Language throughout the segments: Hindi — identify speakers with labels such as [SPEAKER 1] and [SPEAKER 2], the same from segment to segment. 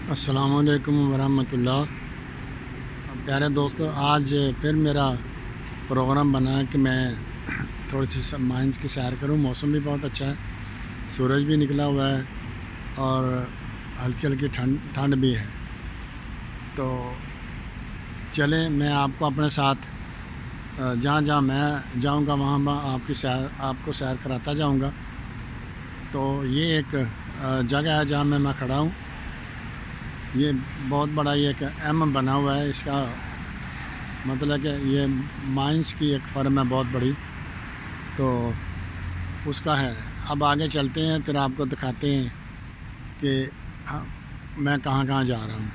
[SPEAKER 1] अस्सलामुअलैकुम वरहमतुल्लाह। प्यारे दोस्तों, आज फिर मेरा प्रोग्राम बना है कि मैं थोड़ी सी माइंस की सैर करूं। मौसम भी बहुत अच्छा है, सूरज भी निकला हुआ है और हल्की हल्की ठंड भी है। तो चलें, मैं आपको अपने साथ जहाँ जहाँ मैं जाऊँगा वहाँ आपको सैर कराता जाऊँगा। तो ये एक जगह है जहाँ मैं खड़ा हूँ। ये बहुत बड़ा ये एक एम बना हुआ है। इसका मतलब कि ये माइंस की एक फर्म है बहुत बड़ी, तो उसका है। अब आगे चलते हैं, फिर आपको दिखाते हैं कि हाँ, मैं कहाँ कहाँ जा रहा हूँ।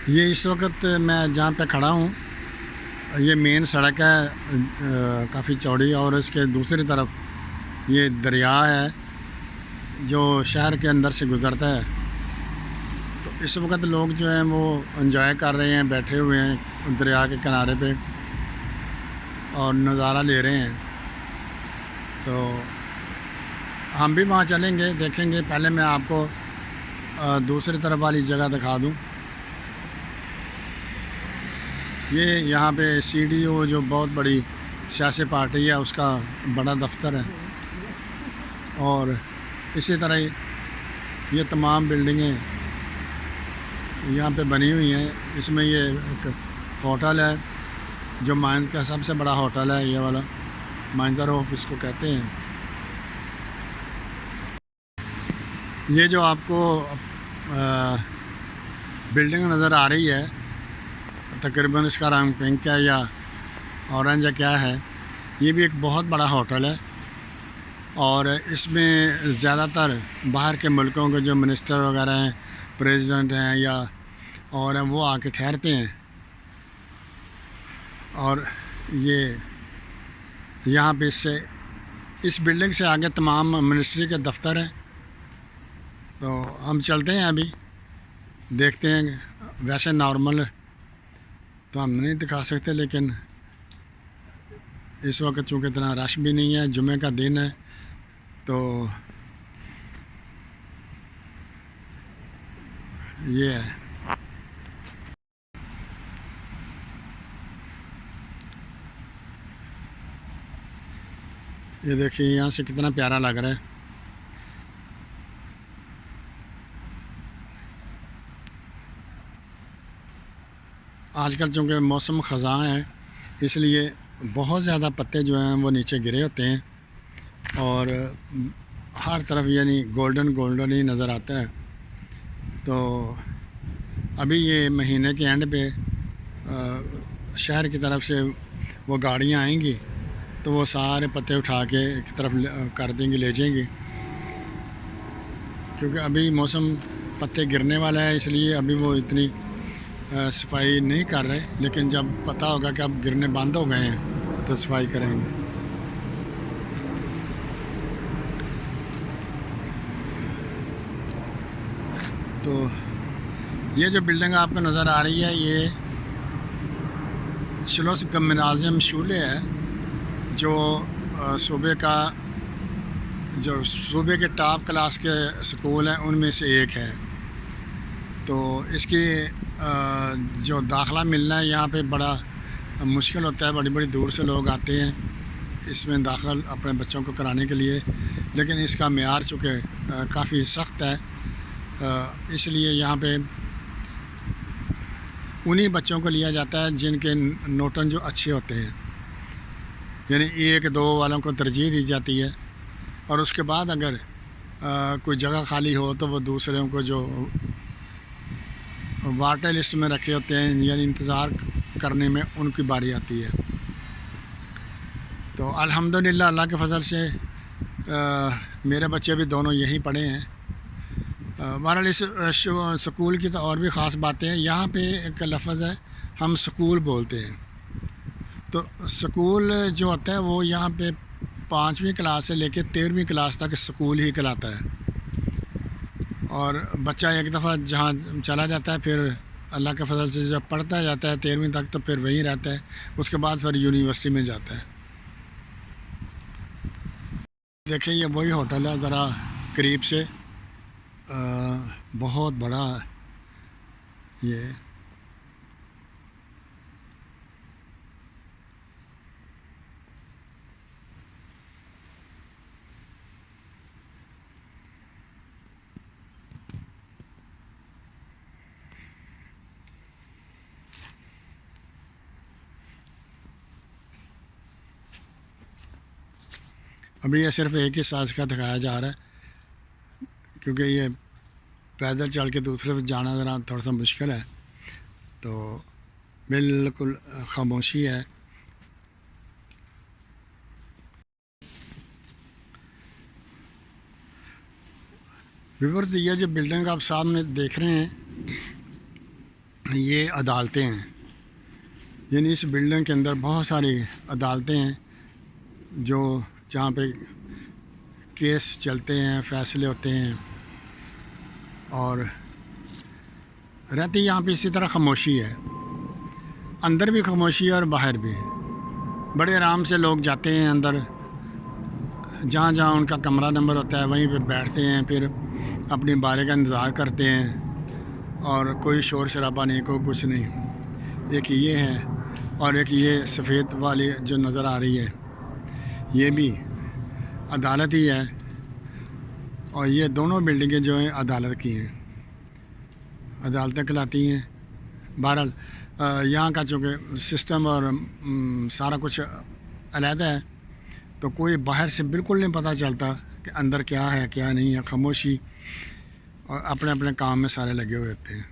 [SPEAKER 1] ये इस वक्त मैं जहाँ पे खड़ा हूँ, ये मेन सड़क है काफ़ी चौड़ी, और इसके दूसरी तरफ ये दरिया है जो शहर के अंदर से गुज़रता है। तो इस वक्त लोग जो हैं वो एंजॉय कर रहे हैं, बैठे हुए हैं दरिया के किनारे पे और नज़ारा ले रहे हैं। तो हम भी वहाँ चलेंगे, देखेंगे। पहले मैं आपको दूसरी तरफ वाली जगह दिखा दूँ। ये यहाँ पे CDO जो बहुत बड़ी सियासी पार्टी है उसका बड़ा दफ्तर है, और इसी तरह ये तमाम बिल्डिंगें यहाँ पे बनी हुई हैं। इसमें ये एक होटल है जो माइंस का सबसे बड़ा होटल है, ये वाला माइंजर ऑफ इसको कहते हैं। ये जो आपको बिल्डिंग नज़र आ रही है, तकरीबन इसका रंग पिंक है या ऑरेंज है, क्या है। ये भी एक बहुत बड़ा होटल है, और इसमें ज़्यादातर बाहर के मुल्कों के जो मिनिस्टर वगैरह हैं, प्रेसिडेंट हैं या और हैं, वो आके ठहरते हैं। और ये यहाँ पे इस बिल्डिंग से आगे तमाम मिनिस्ट्री के दफ्तर हैं। तो हम चलते हैं, अभी देखते हैं। वैसे नॉर्मल तो हम नहीं दिखा सकते, लेकिन इस वक्त चूँकि इतना रश भी नहीं है, जुमे का दिन है, तो ये है। ये देखिए यहाँ से कितना प्यारा लग रहा है। आजकल चूँकि मौसम ख़ज़ां है, इसलिए बहुत ज़्यादा पत्ते जो हैं वो नीचे गिरे होते हैं, और हर तरफ यानी गोल्डन ही नज़र आता है। तो अभी ये महीने के एंड पे शहर की तरफ से वो गाड़ियाँ आएंगी, तो वो सारे पत्ते उठा के एक तरफ कर देंगी, ले जाएंगी। क्योंकि अभी मौसम पत्ते गिरने वाला है, इसलिए अभी वो इतनी सफाई नहीं कर रहे, लेकिन जब पता होगा कि अब गिरने बंद हो गए हैं तो सफाई करेंगे। तो ये जो बिल्डिंग आपको नज़र आ रही है, ये शुलोस गम्नाज़ियम शूले है, जो सूबे के टॉप क्लास के स्कूल हैं उनमें से एक है। तो इसकी जो दाखला मिलना है यहाँ पे बड़ा मुश्किल होता है, बड़ी बड़ी दूर से लोग आते हैं इसमें दाखिल अपने बच्चों को कराने के लिए। लेकिन इसका मेयार चूँकि काफ़ी सख्त है, इसलिए यहाँ पे उन्हीं बच्चों को लिया जाता है जिनके नोटन जो अच्छे होते हैं, यानी 1-2 वालों को तरजीह दी जाती है। और उसके बाद अगर कोई जगह खाली हो तो वो दूसरों को जो वाटर लिस्ट में रखे होते हैं, यानी इंतज़ार करने में, उनकी बारी आती है। तो अल्हम्दुलिल्लाह अल्लाह के फजल से मेरे बच्चे भी दोनों यहीं पढ़े हैं। बहरहाल इस स्कूल की तो और भी ख़ास बातें हैं। यहाँ पे एक लफ्ज़ है, हम स्कूल बोलते हैं। तो स्कूल जो होता है वो यहाँ पे 5वीं क्लास से लेकर 13वीं क्लास तक स्कूल ही कहलाता है। और बच्चा एक दफ़ा जहाँ चला जाता है, फिर अल्लाह के फजल से जब पढ़ता जाता है 13वीं तक, तो फिर वहीं रहता है। उसके बाद फिर यूनिवर्सिटी में जाता है। देखिए ये वही होटल है, ज़रा करीब से बहुत बड़ा ये अभी ये सिर्फ एक ही साइज़ का दिखाया जा रहा है, क्योंकि ये पैदल चल के दूसरे पे जाना ज़रा थोड़ा सा मुश्किल है। तो बिल्कुल खामोशी है। व्यूअर्स, ये जो बिल्डिंग आप सामने देख रहे हैं, ये अदालतें हैं। यानी इस बिल्डिंग के अंदर बहुत सारी अदालतें हैं जो जहाँ पे केस चलते हैं, फ़ैसले होते हैं, और रहती यहाँ पे इसी तरह खामोशी है। अंदर भी खामोशी है और बाहर भी। बड़े आराम से लोग जाते हैं अंदर, जहाँ जहाँ उनका कमरा नंबर होता है वहीं पे बैठते हैं, फिर अपनी बारी का इंतज़ार करते हैं, और कोई शोर शराबा नहीं, कोई कुछ नहीं। एक ये है, और एक ये सफ़ेद वाली जो नज़र आ रही है, ये भी अदालत ही है। और ये दोनों बिल्डिंगें जो हैं अदालत की हैं, अदालतें कहलाती हैं। बहरहाल यहाँ का चूँकि सिस्टम और सारा कुछ अलहदा है, तो कोई बाहर से बिल्कुल नहीं पता चलता कि अंदर क्या है क्या नहीं है। खामोशी, और अपने अपने काम में सारे लगे हुए होते हैं।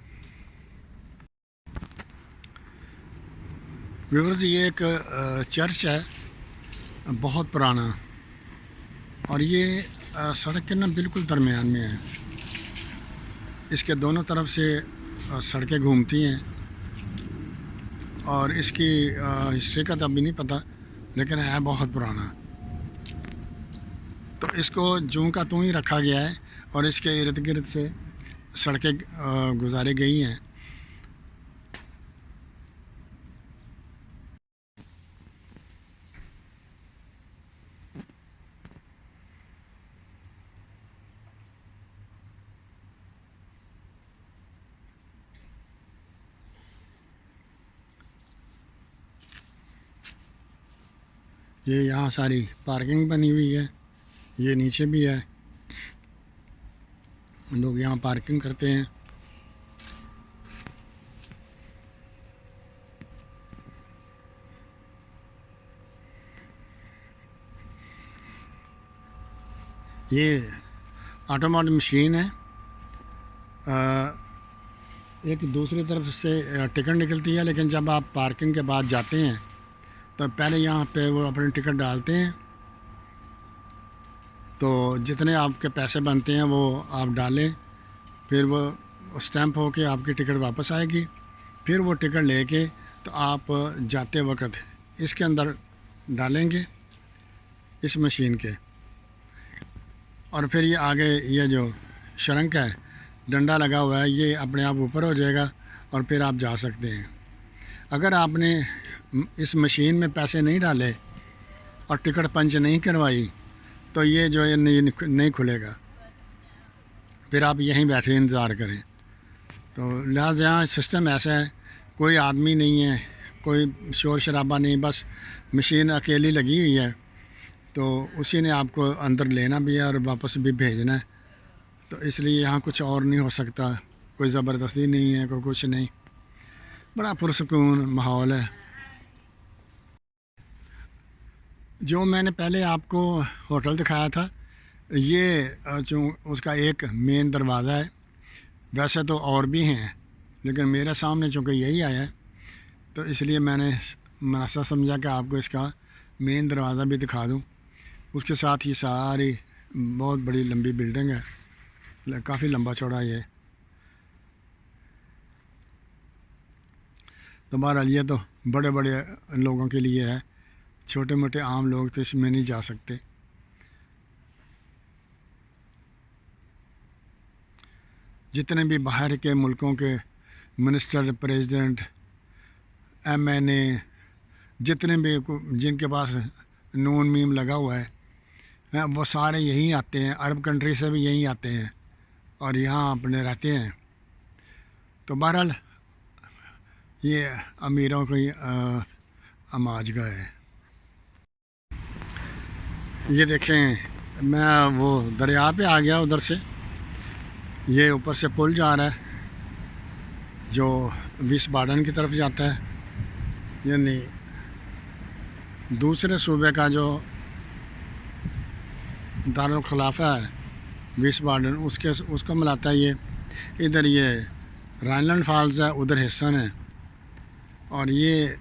[SPEAKER 1] व्यूअर्स, ये एक चर्च है, बहुत पुराना, और ये सड़क के ना बिल्कुल दरमियान में है। इसके दोनों तरफ से सड़कें घूमती हैं, और इसकी हिस्ट्री का तो अभी नहीं पता, लेकिन है बहुत पुराना। तो इसको जूं का त्यों ही रखा गया है, और इसके इर्द गिर्द से सड़कें गुजारी गई हैं। ये यहाँ सारी पार्किंग बनी हुई है, ये नीचे भी है, लोग यहाँ पार्किंग करते हैं। ये ऑटोमेटिक मशीन है। एक दूसरी तरफ से टिकट निकलती है, लेकिन जब आप पार्किंग के बाद जाते हैं तो पहले यहाँ पे वो अपने टिकट डालते हैं। तो जितने आपके पैसे बनते हैं वो आप डालें, फिर वो स्टैंप होके आपकी टिकट वापस आएगी। फिर वो टिकट लेके तो आप जाते वक्त इसके अंदर डालेंगे, इस मशीन के, और फिर ये आगे ये जो शरंक है, डंडा लगा हुआ है, ये अपने आप ऊपर हो जाएगा और फिर आप जा सकते हैं। अगर आपने इस मशीन में पैसे नहीं डाले और टिकट पंच नहीं करवाई तो ये जो है नहीं खुलेगा, फिर आप यहीं बैठे इंतज़ार करें। तो लिहाजा यहाँ सिस्टम ऐसा है, कोई आदमी नहीं है, कोई शोर शराबा नहीं, बस मशीन अकेली लगी हुई है। तो उसी ने आपको अंदर लेना भी है और वापस भी भेजना है। तो इसलिए यहाँ कुछ और नहीं हो सकता, कोई ज़बरदस्ती नहीं है, कोई कुछ नहीं, बड़ा पुरसकून माहौल है। जो मैंने पहले आपको होटल दिखाया था, ये जो उसका एक मेन दरवाज़ा है। वैसे तो और भी हैं, लेकिन मेरे सामने चूँकि यही आया है, तो इसलिए मैंने मुनासिब समझा कि आपको इसका मेन दरवाज़ा भी दिखा दूँ। उसके साथ ही सारी बहुत बड़ी लंबी बिल्डिंग है, काफ़ी लंबा चौड़ा ये। तो बहरहाल ये तो बड़े बड़े लोगों के लिए है, छोटे मोटे आम लोग तो इसमें नहीं जा सकते। जितने भी बाहर के मुल्कों के मिनिस्टर, प्रेसिडेंट, MNA, जितने भी जिनके पास नून मीम लगा हुआ है, वो सारे यहीं आते हैं। अरब कंट्री से भी यहीं आते हैं और यहाँ अपने रहते हैं। तो बहरहाल ये अमीरों की अमाजगा है। ये देखें, मैं वो दरिया पे आ गया उधर से। ये ऊपर से पुल जा रहा है जो विस्बाडन की तरफ जाता है, यानी दूसरे सूबे का जो दारुल खिलाफा है विस्बाडन, उसको मिलाता है। ये इधर ये राइनलैंड फॉल्स है, उधर हिस्सन है, और ये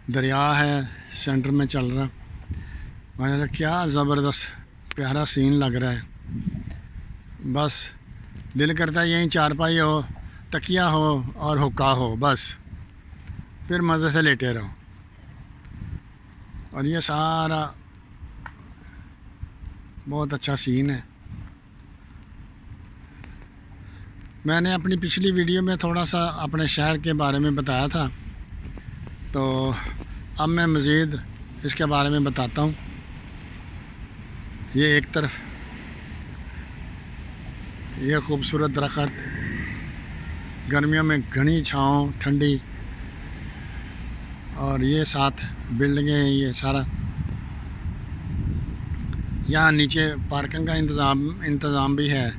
[SPEAKER 1] दरिया है सेंटर में चल रहा। मगर क्या ज़बरदस्त प्यारा सीन लग रहा है। बस दिल करता है यहीं चारपाई हो, तकिया हो और हुक्का हो, बस फिर मज़े से लेटे रहो। और ये सारा बहुत अच्छा सीन है। मैंने अपनी पिछली वीडियो में थोड़ा सा अपने शहर के बारे में बताया था, तो अब मैं मज़ीद इसके बारे में बताता हूँ। ये एक तरफ ये खूबसूरत दरख्त, गर्मियों में घनी छाँव ठंडी, और ये साथ बिल्डिंगें हैं। ये सारा यहाँ नीचे पार्किंग का इंतज़ाम भी है,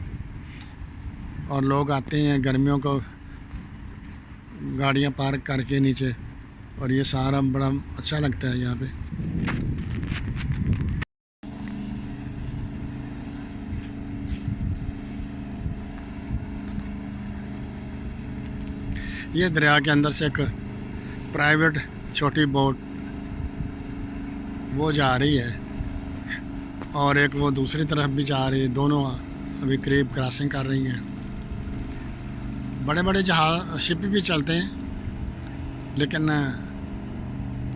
[SPEAKER 1] और लोग आते हैं गर्मियों को गाड़ियाँ पार्क करके नीचे, और ये सारा बड़ा अच्छा लगता है यहाँ पे। ये दरिया के अंदर से एक प्राइवेट छोटी बोट वो जा रही है, और एक वो दूसरी तरफ भी जा रही है। दोनों अभी करीब क्रॉसिंग कर रही हैं। बड़े बड़े जहाज शिप भी चलते हैं, लेकिन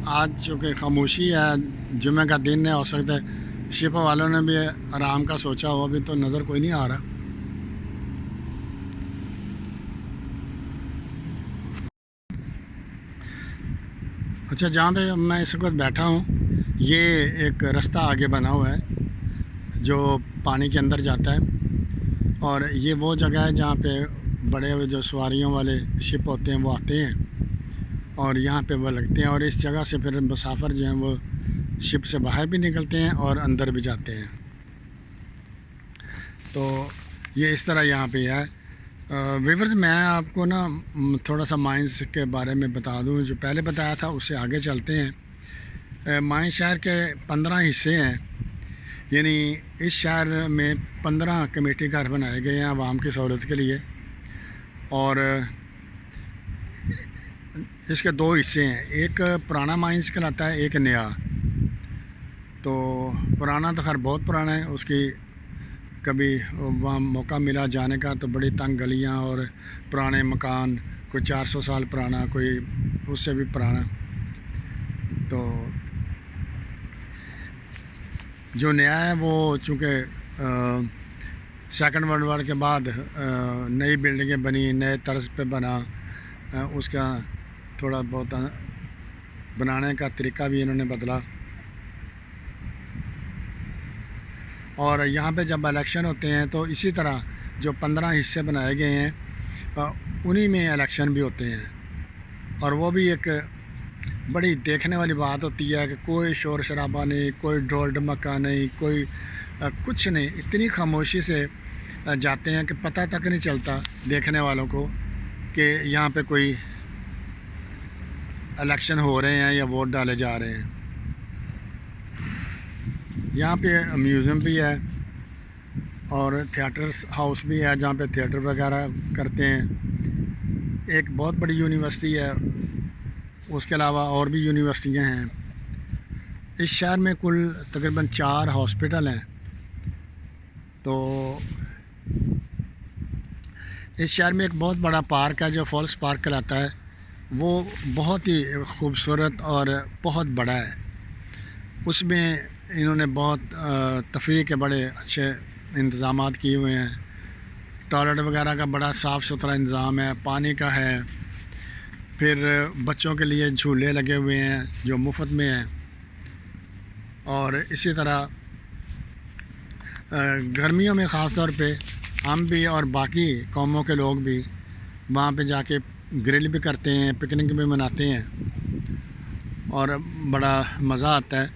[SPEAKER 1] आज चूँकि खामोशी है, जुमे का दिन है, हो सकता है शिप वालों ने भी आराम का सोचा हो। अभी तो नज़र कोई नहीं आ रहा। अच्छा, जहाँ पे मैं इस वक्त बैठा हूँ, ये एक रास्ता आगे बना हुआ है जो पानी के अंदर जाता है, और ये वो जगह है जहाँ पे बड़े हुए जो सवारियों वाले शिप होते हैं वो आते हैं और यहाँ पे वो लगते हैं, और इस जगह से फिर मुसाफिर जो हैं वो शिप से बाहर भी निकलते हैं और अंदर भी जाते हैं। तो ये इस तरह यहाँ पे है। व्यूअर्स, मैं आपको ना थोड़ा सा माइंस के बारे में बता दूं। जो पहले बताया था उससे आगे चलते हैं। माइंस शहर के 15 हिस्से हैं, यानी इस शहर में 15 कमेटी घर बनाए गए हैं आवाम की सहूलत के लिए, और इसके 2 हिस्से हैं। एक पुराना माइंस कहलाता है, एक नया। तो पुराना तो खैर बहुत पुराना है, उसकी कभी वहाँ मौका मिला जाने का तो बड़ी तंग गलियाँ और पुराने मकान, कोई 400 साल पुराना, कोई उससे भी पुराना। तो जो नया है वो चूँकि सेकंड वर्ल्ड वार के बाद नई बिल्डिंगें बनी, नए तर्ज पे बना, उसका थोड़ा बहुत बनाने का तरीका भी इन्होंने बदला। और यहाँ पे जब इलेक्शन होते हैं तो इसी तरह जो 15 हिस्से बनाए गए हैं उन्हीं में इलेक्शन भी होते हैं, और वो भी एक बड़ी देखने वाली बात होती है कि कोई शोर शराबा नहीं, कोई ढोल ढमक्का नहीं, कोई कुछ नहीं। इतनी खामोशी से जाते हैं कि पता तक नहीं चलता देखने वालों को कि यहाँ पे कोई इलेक्शन हो रहे हैं या वोट डाले जा रहे हैं। यहाँ पे म्यूज़ियम भी है और थिएटर हाउस भी है जहाँ पे थिएटर वगैरह करते हैं। एक बहुत बड़ी यूनिवर्सिटी है, उसके अलावा और भी यूनिवर्सिटियाँ हैं। इस शहर में कुल तकरीबन 4 हॉस्पिटल हैं। तो इस शहर में एक बहुत बड़ा पार्क है जो फॉल्स पार्क कहलाता है। वो बहुत ही खूबसूरत और बहुत बड़ा है। उसमें इन्होंने बहुत तफरीह के बड़े अच्छे इंतज़ाम किए हुए हैं। टॉयलेट वगैरह का बड़ा साफ़ सुथरा इंतज़ाम है, पानी का है, फिर बच्चों के लिए झूले लगे हुए हैं जो मुफ्त में हैं। और इसी तरह गर्मियों में ख़ास तौर पे हम भी और बाकी कौमों के लोग भी वहाँ पे जाके ग्रिल भी करते हैं, पिकनिक भी मनाते हैं और बड़ा मज़ा आता है।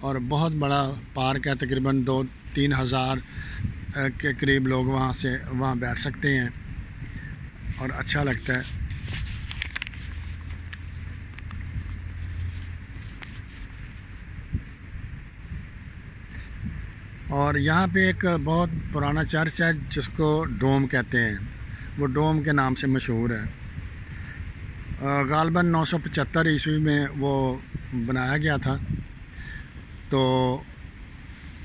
[SPEAKER 1] और बहुत बड़ा पार्क है, तकरीबन 2-3 हज़ार के करीब लोग वहाँ बैठ सकते हैं और अच्छा लगता है। और यहाँ पे एक बहुत पुराना चर्च है जिसको डोम कहते हैं, वो डोम के नाम से मशहूर है। गालबन 975 ईस्वी में वो बनाया गया था, तो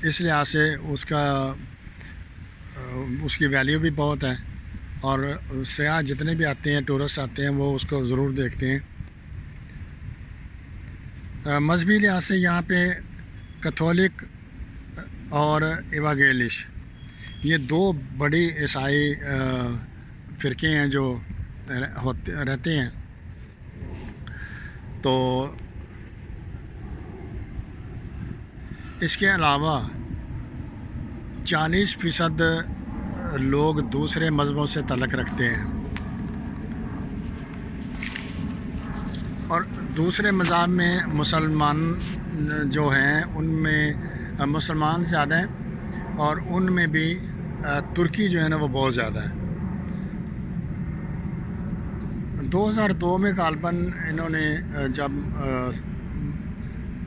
[SPEAKER 1] इस लिहाज से उसकी वैल्यू भी बहुत है और सयाह जितने भी आते हैं, टूरिस्ट आते हैं, वो उसको ज़रूर देखते हैं। मजहबी लिहाज से यहाँ पे कैथोलिक और इवांजेलिस्ट, ये दो बड़ी ईसाई फ़िरके हैं जो रहते हैं। तो इसके अलावा 40% लोग दूसरे मज़हबों से ताल्लुक़ रखते हैं और दूसरे मज़हब में मुसलमान जो हैं उनमें मुसलमान ज़्यादा हैं और उनमें भी तुर्की जो है ना वो बहुत ज़्यादा है। 2002 में गालबन इन्होंने जब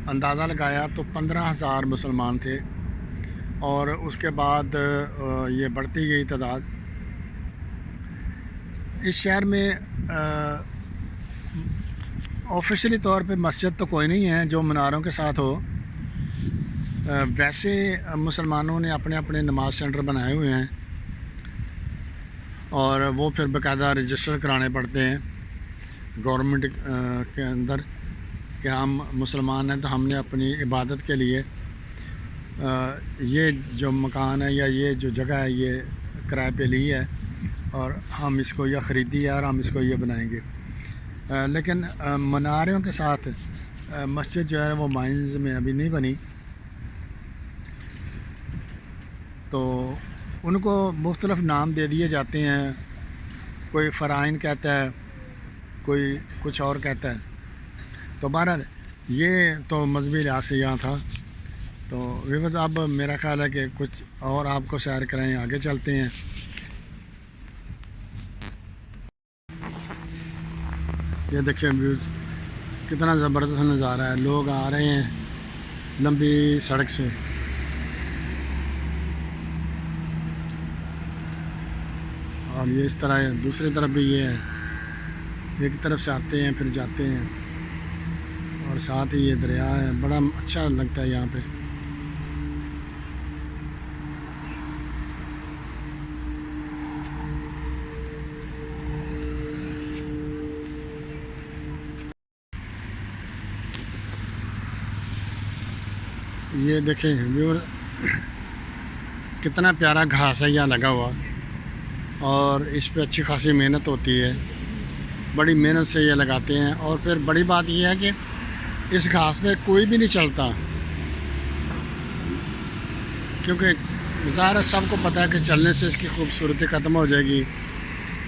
[SPEAKER 1] अंदाज़ा लगाया तो 15,000 मुसलमान थे और उसके बाद ये बढ़ती गई तादाद। इस शहर में ऑफिशियली तौर पे मस्जिद तो कोई नहीं है जो मीनारों के साथ हो। वैसे मुसलमानों ने अपने अपने नमाज सेंटर बनाए हुए हैं और वो फिर बाकायदा रजिस्टर कराने पड़ते हैं गवर्नमेंट के अंदर कि हम मुसलमान हैं, तो हमने अपनी इबादत के लिए ये जो मकान है या ये जो जगह है ये किराए पे ली है और हम इसको या ख़रीदी है और हम इसको ये बनाएंगे। लेकिन मनारों के साथ मस्जिद जो है वो माइंस में अभी नहीं बनी, तो उनको मुख्तलिफ़ नाम दे दिए जाते हैं। कोई फ़राइन कहता है, कोई कुछ और कहता है। तो बहरहाल ये तो मजहबी लिहाज से यहाँ था। तो विवत अब मेरा ख़्याल है कि कुछ और आपको सैर कराएं, आगे चलते हैं। ये देखिए व्यूज़ कितना ज़बरदस्त नज़ारा है। लोग आ रहे हैं लंबी सड़क से और ये इस तरह है। दूसरी तरफ भी ये है, एक तरफ से आते हैं फिर जाते हैं और साथ ही ये दरिया है। बड़ा अच्छा लगता है यहाँ पे। ये देखें व्यूअर कितना प्यारा घास है यहाँ लगा हुआ और इस पे अच्छी खासी मेहनत होती है। बड़ी मेहनत से ये लगाते हैं और फिर बड़ी बात यह है कि इस घास पे कोई भी नहीं चलता, क्योंकि ज़ाहिर है सबको पता है कि चलने से इसकी खूबसूरती ख़त्म हो जाएगी।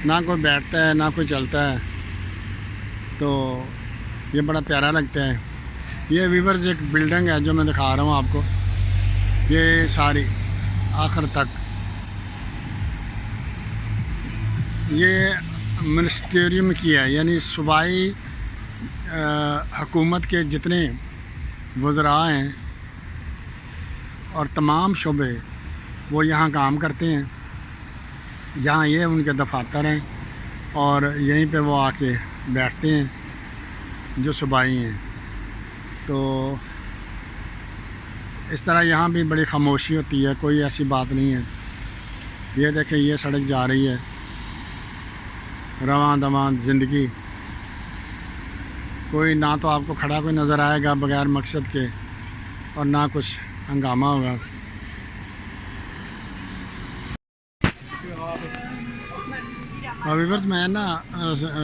[SPEAKER 1] ना कोई बैठता है ना कोई चलता है, तो ये बड़ा प्यारा लगता है। ये वीवर्स एक बिल्डिंग है जो मैं दिखा रहा हूँ आपको, ये सारी आखिर तक ये मिनिस्टेरियम की है, यानी सूबाई हुकूमत के जितने वज़रा हैं और तमाम शोबे वो यहाँ काम करते हैं। यहाँ ये उनके दफातर हैं और यहीं पे वो आके बैठते हैं जो सूबाई हैं। तो इस तरह यहाँ भी बड़ी खामोशी होती है, कोई ऐसी बात नहीं है। ये देखें ये सड़क जा रही है, रवां दवां ज़िंदगी। कोई ना तो आपको खड़ा कोई नज़र आएगा बग़ैर मकसद के और ना कुछ हंगामा होगा। वीवर्स मैं ना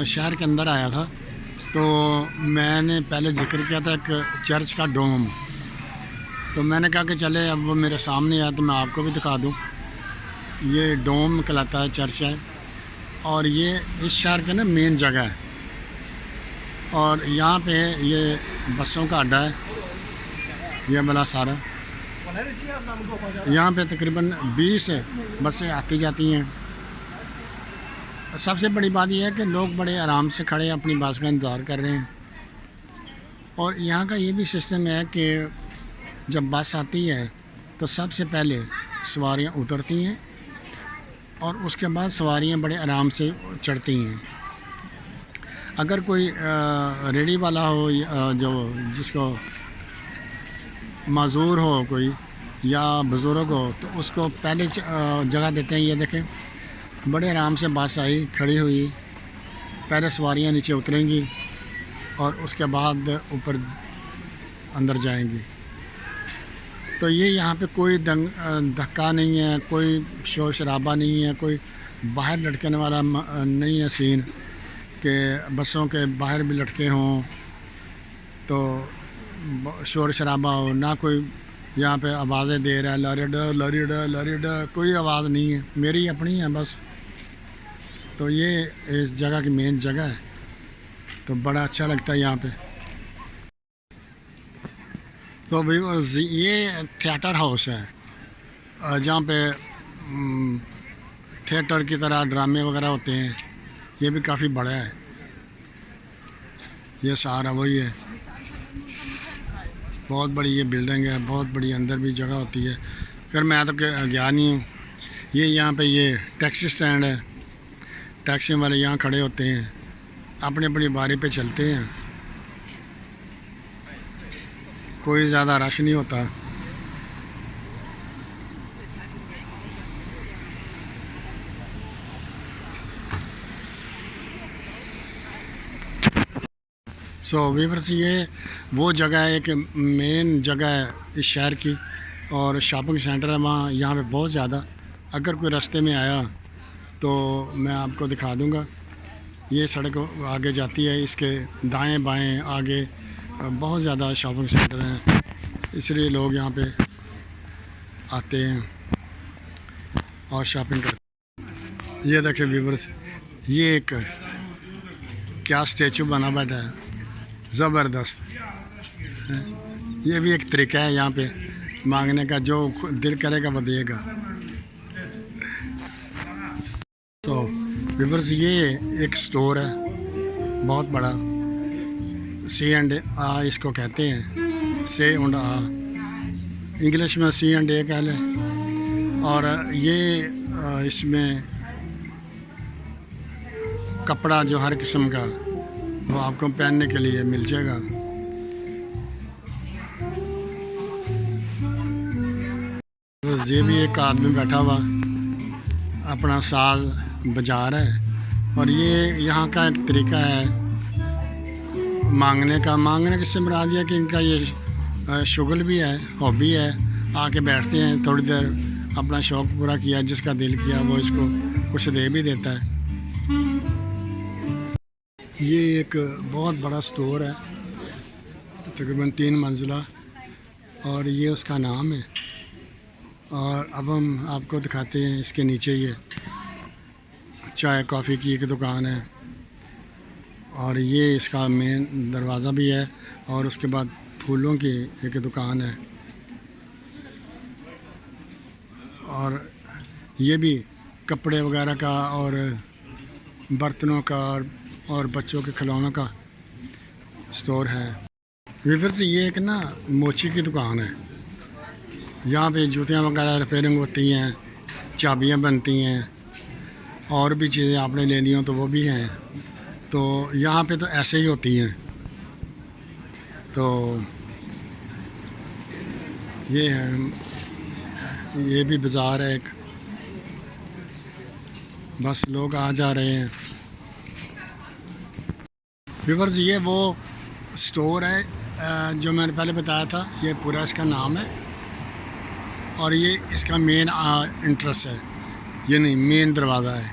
[SPEAKER 1] शहर के अंदर आया था, तो मैंने पहले जिक्र किया था एक चर्च का डोम, तो मैंने कहा कि चले अब वो मेरे सामने आया तो मैं आपको भी दिखा दूं। ये डोम कहलाता है, चर्च है, और ये इस शहर का ना मेन जगह है। और यहाँ पे ये बसों का अड्डा है, ये बड़ा सारा। यहाँ पे तकरीबन 20 बसें आती जाती हैं। सबसे बड़ी बात यह है कि लोग बड़े आराम से खड़े अपनी बस का इंतज़ार कर रहे हैं। और यहाँ का ये भी सिस्टम है कि जब बस आती है तो सबसे पहले सवारियाँ उतरती हैं और उसके बाद सवारियाँ बड़े आराम से चढ़ती हैं। अगर कोई रेडी वाला हो, जो जिसको माजूर हो कोई या बुज़ुर्ग हो, तो उसको पहले जगह देते हैं। ये देखें, बड़े आराम से बस आई, खड़ी हुई, पहले सवारियाँ नीचे उतरेंगी और उसके बाद ऊपर अंदर जाएंगी। तो ये यहाँ पे कोई धक्का नहीं है, कोई शोर शराबा नहीं है, कोई बाहर लटकने वाला नहीं है सीन कि बसों के बाहर भी लटके हों तो शोर शराबा हो। ना कोई यहाँ पे आवाज़ें दे रहा है, लरीडा लरीडा लरीडा, कोई आवाज़ नहीं है, मेरी अपनी है बस। तो ये इस जगह की मेन जगह है, तो बड़ा अच्छा लगता है यहाँ पे। तो भाई ये थिएटर हाउस है जहाँ पे थिएटर की तरह ड्रामे वगैरह होते हैं। ये भी काफ़ी बड़ा है, ये सारा वही है। बहुत बड़ी ये बिल्डिंग है, बहुत बड़ी, अंदर भी जगह होती है। फिर मैं तो गया नहीं हूँ। ये यहाँ पे ये टैक्सी स्टैंड है, टैक्सी वाले यहाँ खड़े होते हैं, अपनी अपनी बारी पे चलते हैं, कोई ज़्यादा रश नहीं होता। व्यूअर्स, ये वो जगह है कि मेन जगह है इस शहर की, और शॉपिंग सेंटर है वहाँ, यहाँ पे बहुत ज़्यादा। अगर कोई रास्ते में आया तो मैं आपको दिखा दूँगा। ये सड़क आगे जाती है, इसके दाएं बाएं आगे बहुत ज़्यादा शॉपिंग सेंटर हैं, इसलिए लोग यहाँ पे आते हैं और शॉपिंग करते हैं। ये देखें व्यूअर्स, ये एक क्या स्टैचू बना बैठा है, ज़बरदस्त। ये भी एक तरीका है यहाँ पे मांगने का, जो दिल करेगा वो देगा। तो व्यूअर्स, ये एक स्टोर है बहुत बड़ा, C&A इसको कहते हैं, से एंड आ, इंग्लिश में C&A कह लें। और ये इसमें कपड़ा जो हर किस्म का वो आपको पहनने के लिए मिल जाएगा। तो ये भी एक आदमी बैठा हुआ अपना साज बजा रहा है। और ये यहाँ का एक तरीका है मांगने का। मांगने किससे मुराद है कि इनका ये शुगल भी है, हॉबी है। आके बैठते हैं, थोड़ी देर अपना शौक़ पूरा किया, जिसका दिल किया वो इसको कुछ दे भी देता है। ये एक बहुत बड़ा स्टोर है, तकरीबन 3 मंजिला, और ये उसका नाम है। और अब हम आपको दिखाते हैं इसके नीचे ये चाय कॉफ़ी की एक दुकान है, और ये इसका मेन दरवाज़ा भी है, और उसके बाद फूलों की एक दुकान है। और ये भी कपड़े वगैरह का और बर्तनों का और बच्चों के खिलौनों का स्टोर है। व्यूअर्स, ये एक ना मोची की दुकान है। यहाँ पे जूतियाँ वगैरह रिपेयरिंग होती हैं, चाबियाँ बनती हैं, और भी चीज़ें आपने लेनी हो तो वो भी हैं। तो यहाँ पे तो ऐसे ही होती हैं। तो ये है, ये भी बाज़ार है एक, बस लोग आ जा रहे हैं। व्यूअर्स, ये वो स्टोर है जो मैंने पहले बताया था, ये पूरा इसका नाम है, और ये इसका मेन इंट्रेंस है, ये नहीं मेन दरवाज़ा है।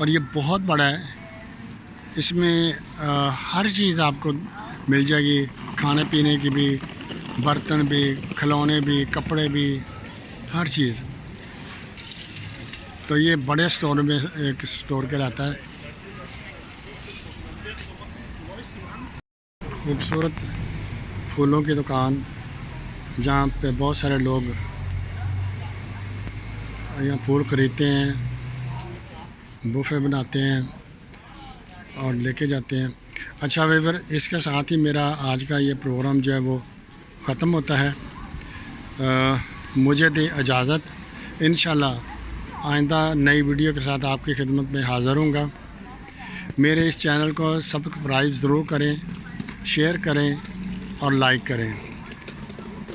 [SPEAKER 1] और ये बहुत बड़ा है, इसमें हर चीज़ आपको मिल जाएगी, खाने पीने की भी, बर्तन भी, खिलौने भी, कपड़े भी, हर चीज़। तो ये बड़े स्टोर में एक स्टोर के रहता है। खूबसूरत फूलों की दुकान जहाँ पे बहुत सारे लोग यहाँ फूल ख़रीदते हैं, बुफे बनाते हैं और लेके जाते हैं। अच्छा वेवर, इसके साथ ही मेरा आज का ये प्रोग्राम जो है वो ख़त्म होता है। मुझे दी इजाज़त। इंशाल्लाह आइंदा नई वीडियो के साथ आपकी खिदमत में हाज़िर होऊंगा। मेरे इस चैनल को सब्सक्राइब ज़रूर करें, शेयर करें और लाइक करें।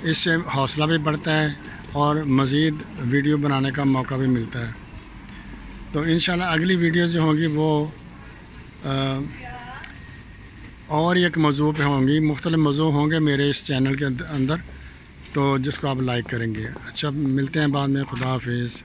[SPEAKER 1] इससे हौसला भी बढ़ता है और मज़ीद वीडियो बनाने का मौका भी मिलता है। तो इंशाल्लाह अगली वीडियो जो होंगी वो और एक मौजू पे होंगी, मुख्तलिफ मौजू होंगे मेरे इस चैनल के अंदर, तो जिसको आप लाइक करेंगे। अच्छा, मिलते हैं बाद में। खुदा हाफिज़।